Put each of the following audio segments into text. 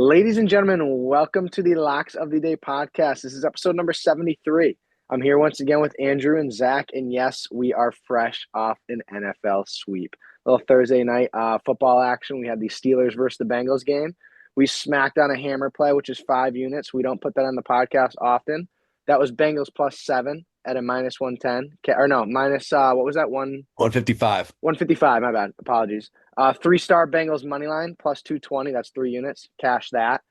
Ladies and gentlemen, welcome to the Locks of the Day podcast. This is episode number 73. I'm here once again with Andrew and Zach, and yes, we are fresh off an NFL sweep. A little Thursday night football action. We had the Steelers versus the Bengals game. We smacked on a hammer play, which is 5 units. We don't put that on the podcast often. That was Bengals +7 at a minus 110. Or no, minus, what was that? 155. 155, my bad. Apologies. Three-star Bengals money line +220. That's 3 units. Cash that.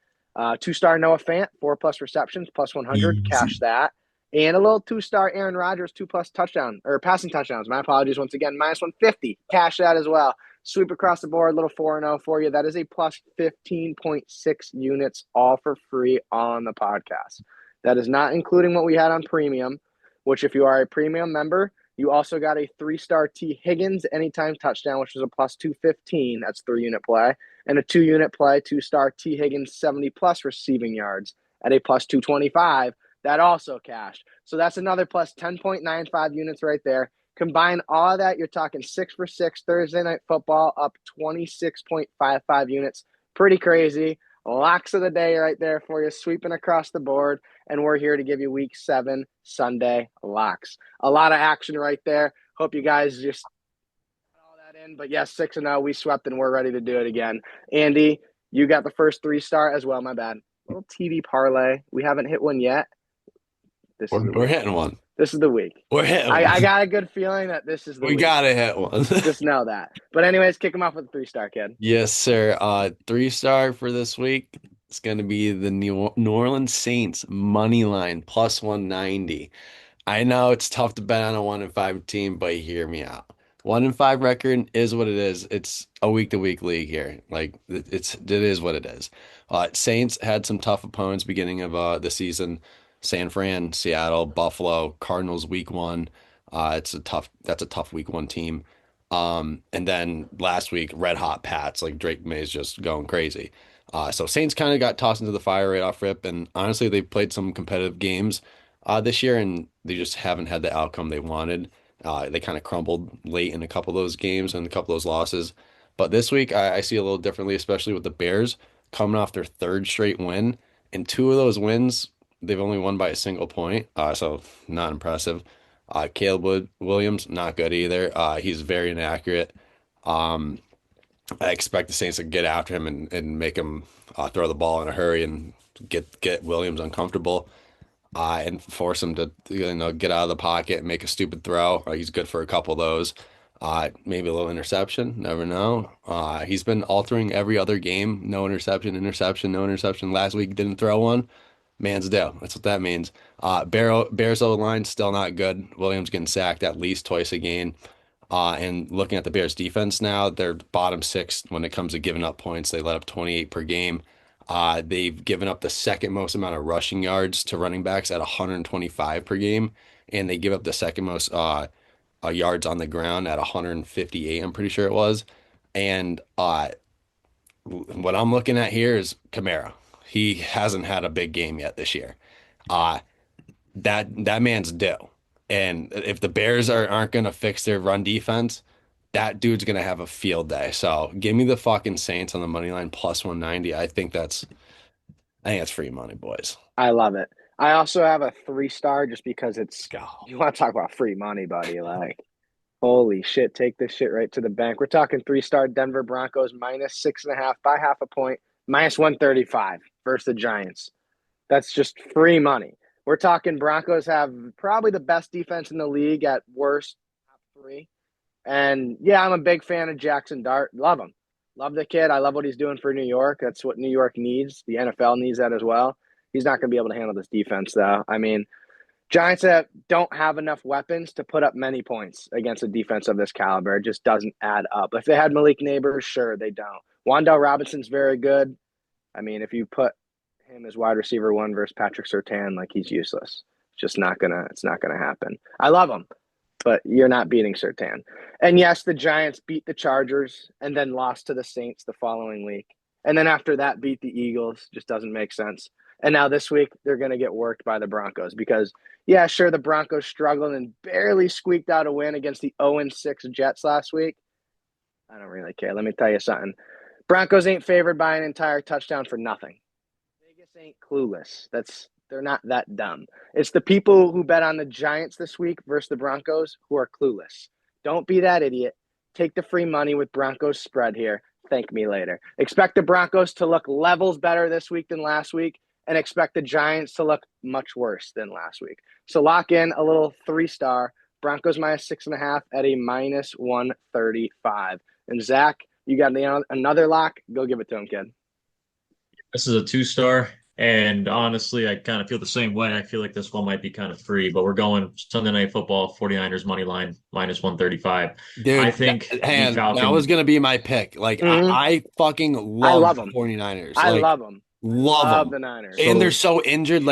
Two-star Noah Fant, 4+ receptions, +100. Cash Easy. that. And a little two-star Aaron Rodgers, 2+ touchdown or passing touchdowns. My apologies once again. -150. Cash that as well. Sweep across the board, little 4-0 for you. That is a +15.6 units, all for free on the podcast. That is not including what we had on premium, which if you are a premium member, you also got a 3-star T. Higgins anytime touchdown, which was a +215. That's 3-unit play. And a 2-unit play, 2-star T. Higgins 70+ receiving yards at a +225. That also cashed. So that's another +10.95 units right there. Combine all of that, you're talking 6 for 6 Thursday night football, up 26.55 units. Pretty crazy. Locks of the day right there for you, sweeping across the board. And we're here to give you week 7 Sunday locks. A lot of action right there. Hope you guys just got all that in. But yes, 6-0, we swept and we're ready to do it again. Andy, you got the first 3-star as well. My bad. Little TV parlay. We haven't hit one yet. This is the We're week. hitting one. This is the week. We're hitting I one. got a good feeling that this is the We week. gotta hit one. Just know that. But anyways, kick him off with a 3-star, kid. Yes, sir. 3-star for this week. It's gonna be the New Orleans Saints money line +190. I know it's tough to bet on a 1-5 team, but hear me out. 1-5 record is what it is. It's a week-to-week league here. Like it is what it is. Saints had some tough opponents beginning of the season. San Fran, Seattle, Buffalo, Cardinals week one. That's a tough week one team. And then last week, red hot Pats, like Drake May's just going crazy. So Saints kind of got tossed into the fire right off rip, and honestly, they played some competitive games this year, and they just haven't had the outcome they wanted. They kind of crumbled late in a couple of those games and a couple of those losses. But this week, I see a little differently, especially with the Bears coming off their third straight win, and 2 of those wins they've only won by a single point, so not impressive. Williams, not good either. He's very inaccurate. Um, I expect the Saints to get after him and make him throw the ball in a hurry and get Williams uncomfortable and force him to get out of the pocket and make a stupid throw. He's good for a couple of those. Maybe a little interception, never know. He's been altering every other game. No interception, interception, no interception. Last week didn't throw one. Man's down. That's what that means. Bears O-line still not good. Williams getting sacked at least twice a game. And looking at the Bears defense now, they're bottom 6 when it comes to giving up points. They let up 28 per game. They've given up the second most amount of rushing yards to running backs at 125 per game, and they give up the second most yards on the ground at 158, I'm pretty sure it was. And what I'm looking at here is Kamara. He hasn't had a big game yet this year. Uh, that man's due. And if the Bears aren't going to fix their run defense, that dude's going to have a field day. So give me the fucking Saints on the money line +190. I think that's free money, boys. I love it. I also have a 3-star just because Let's it's, go. you want to talk about free money, buddy. Like, holy shit, take this shit right to the bank. We're talking 3-star Denver Broncos -6.5 by half a point, -135 versus the Giants. That's just free money. We're talking Broncos have probably the best defense in the league at worst, top 3. And yeah, I'm a big fan of Jackson Dart. Love him. Love the kid. I love what he's doing for New York. That's what New York needs. The NFL needs that as well. He's not going to be able to handle this defense, though. I mean, Giants don't have enough weapons to put up many points against a defense of this caliber. It just doesn't add up. If they had Malik Neighbors, sure, they don't. Wan'Dale Robinson's very good. I mean, if you put him as wide receiver 1 versus Patrick Surtain, like, he's useless. It's not gonna happen. I love him, but you're not beating Surtain. And yes, the Giants beat the Chargers and then lost to the Saints the following week. And then after that, beat the Eagles. Just doesn't make sense. And now this week, they're going to get worked by the Broncos because, yeah, sure, the Broncos struggled and barely squeaked out a win against the 0-6 Jets last week. I don't really care. Let me tell you something. Broncos ain't favored by an entire touchdown for nothing. Vegas ain't clueless. They're not that dumb. It's the people who bet on the Giants this week versus the Broncos who are clueless. Don't be that idiot. Take the free money with Broncos spread here. Thank me later. Expect the Broncos to look levels better this week than last week, and expect the Giants to look much worse than last week. So lock in a little 3-star Broncos minus 6.5 at a minus 135. And Zach, you got another lock? Go give it to him, kid. This is a 2-star. And honestly, I kind of feel the same way. I feel like this one might be kind of free, but we're going Sunday Night Football, 49ers money line, minus 135. I Dude, think the that was Falcons, gonna be my pick. Like Mm-hmm. I fucking I love love the them. 49ers. I Like love them. love Love them. the Niners. And they're so so injured.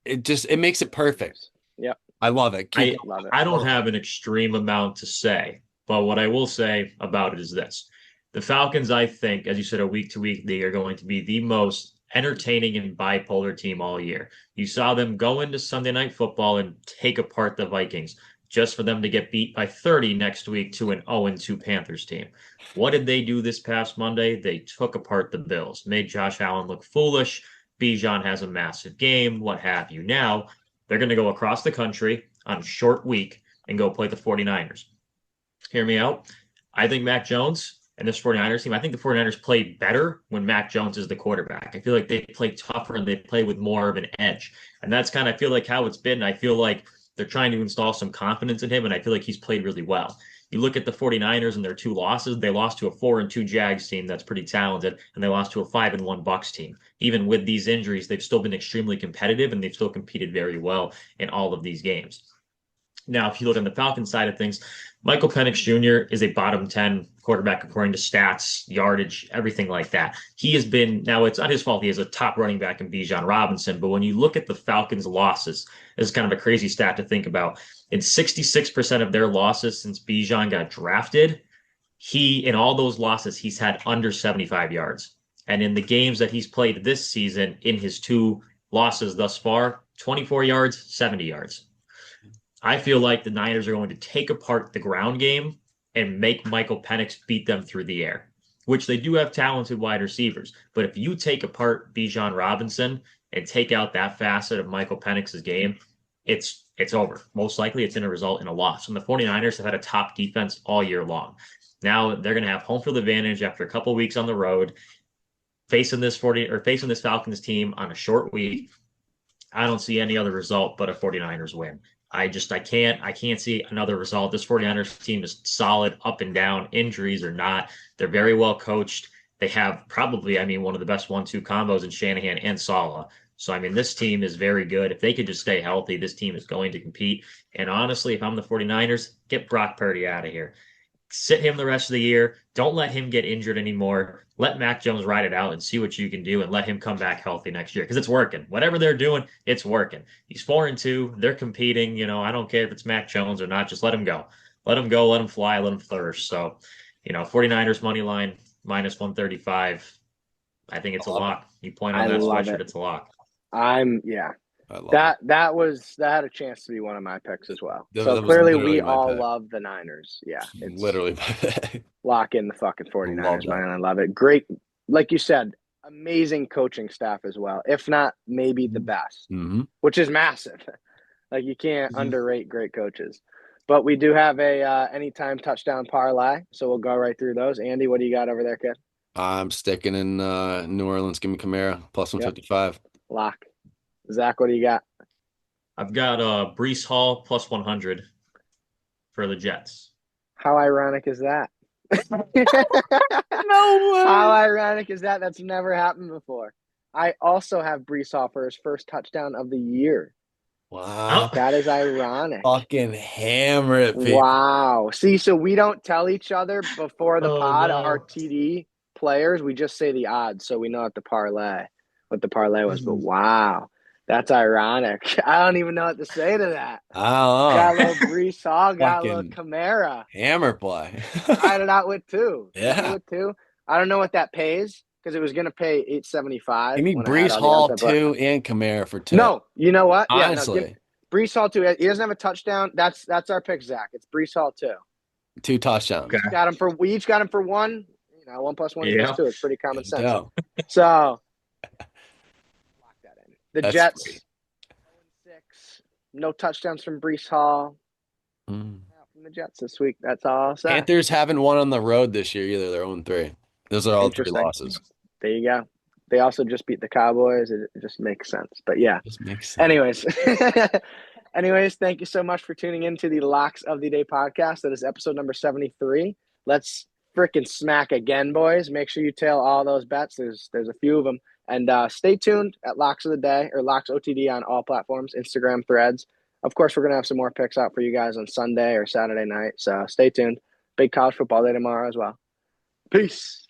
It makes it perfect. Yep. I love it. Keep I going. Love it. I don't have an extreme amount to say, but what I will say about it is this. The Falcons, I think, as you said, a week to week, they are going to be the most entertaining and bipolar team all year. You saw them go into Sunday Night Football and take apart the Vikings just for them to get beat by 30 next week to an 0-2 Panthers team. What did they do this past Monday? They took apart the Bills, made Josh Allen look foolish. Bijan has a massive game, what have you. Now, they're going to go across the country on a short week and go play the 49ers. Hear me out. I think Mac Jones and this 49ers team, I think the 49ers play better when Mac Jones is the quarterback. I feel like they play tougher and they play with more of an edge. And that's kind of, I feel like how it's been. I feel like they're trying to install some confidence in him, and I feel like he's played really well. You look at the 49ers and their 2 losses, they lost to a 4-2 Jags team that's pretty talented, and they lost to a 5-1 Bucks team. Even with these injuries, they've still been extremely competitive and they've still competed very well in all of these games. Now, if you look on the Falcons side of things, Michael Penix Jr. is a bottom 10 quarterback according to stats, yardage, everything like that. He has been, now it's not his fault, he has a top running back in Bijan Robinson, but when you look at the Falcons' losses, this is kind of a crazy stat to think about. In 66% of their losses since Bijan got drafted, in all those losses, he's had under 75 yards. And in the games that he's played this season, in his 2 losses thus far, 24 yards, 70 yards. I feel like the Niners are going to take apart the ground game and make Michael Penix beat them through the air, which they do have talented wide receivers. But if you take apart Bijan Robinson and take out that facet of Michael Penix's game, it's over. Most likely it's going to result in a loss. And the 49ers have had a top defense all year long. Now they're going to have home field advantage after a couple weeks on the road, facing this Falcons team on a short week. I don't see any other result but a 49ers win. I can't see another result. This 49ers team is solid up and down, injuries or not. They're very well coached. They have probably, one of the best 1-2 combos in Shanahan and Saleh. So, this team is very good. If they could just stay healthy, this team is going to compete. And honestly, if I'm the 49ers, get Brock Purdy out of here. Sit him the rest of the year. Don't let him get injured anymore. Let Mac Jones ride it out and see what you can do and let him come back healthy next year because it's working. Whatever they're doing, it's working. He's 4-2. They're competing. I don't care if it's Mac Jones or not. Just let him go. Let him go. Let him fly. Let him flourish. So, 49ers money line minus 135. I think it's a lock. You point on that sweatshirt, it's a lock. Yeah. That had a chance to be one of my picks as well. So clearly we all love the Niners. Yeah. It's literally my pick. Lock in the fucking 49ers, man. I love it. Great. Like you said, amazing coaching staff as well. If not, maybe the best, which is massive. Like you can't underrate great coaches. But we do have a anytime touchdown parlay. So we'll go right through those. Andy, what do you got over there, kid? I'm sticking in New Orleans. Give me Kamara plus 155. Yep. Lock. Zach, what do you got? I've got Breece Hall plus 100 for the Jets. How ironic is that? No way. How ironic is that? That's never happened before. I also have Breece Hall for his first touchdown of the year. Wow. That is ironic. Fucking hammer it, people. Wow. See, so we don't tell each other before the pod, our TD players. We just say the odds so we know what the parlay was. But wow. That's ironic. I don't even know what to say to that. I don't know. Got a little Breece Hall, got a little Kamara. Hammer play. Tried it out with 2. Yeah. With 2. I don't know what that pays because it was going to pay $875. Give me Breece Hall 2 and Kamara for 2. No, you know what? Honestly. Yeah, no, Breece Hall 2. He doesn't have a touchdown. That's our pick, Zach. It's Breece Hall 2. 2 touchdowns. Okay. We each got him for 1. You know, 1 + 1 = Yeah. 2. It's pretty common There you sense. go. So lock that in. The That's Jets, sweet. 0-6. No touchdowns from Brees Hall. Mm. From the Jets this week. That's all I'll say. Panthers haven't won on the road this year either. They're 0-3. Those are all 3 Interesting. losses. There you go. They also just beat the Cowboys. It just makes sense. But yeah. Just makes sense. Anyways. Anyways, thank you so much for tuning in to the Locks of the Day podcast. That is episode number 73. Let's freaking smack again, boys. Make sure you tail all those bets. There's a few of them. And stay tuned at Locks of the Day or LocksOTD on all platforms, Instagram, Threads. Of course, we're going to have some more picks out for you guys on Sunday or Saturday night. So stay tuned. Big college football day tomorrow as well. Peace.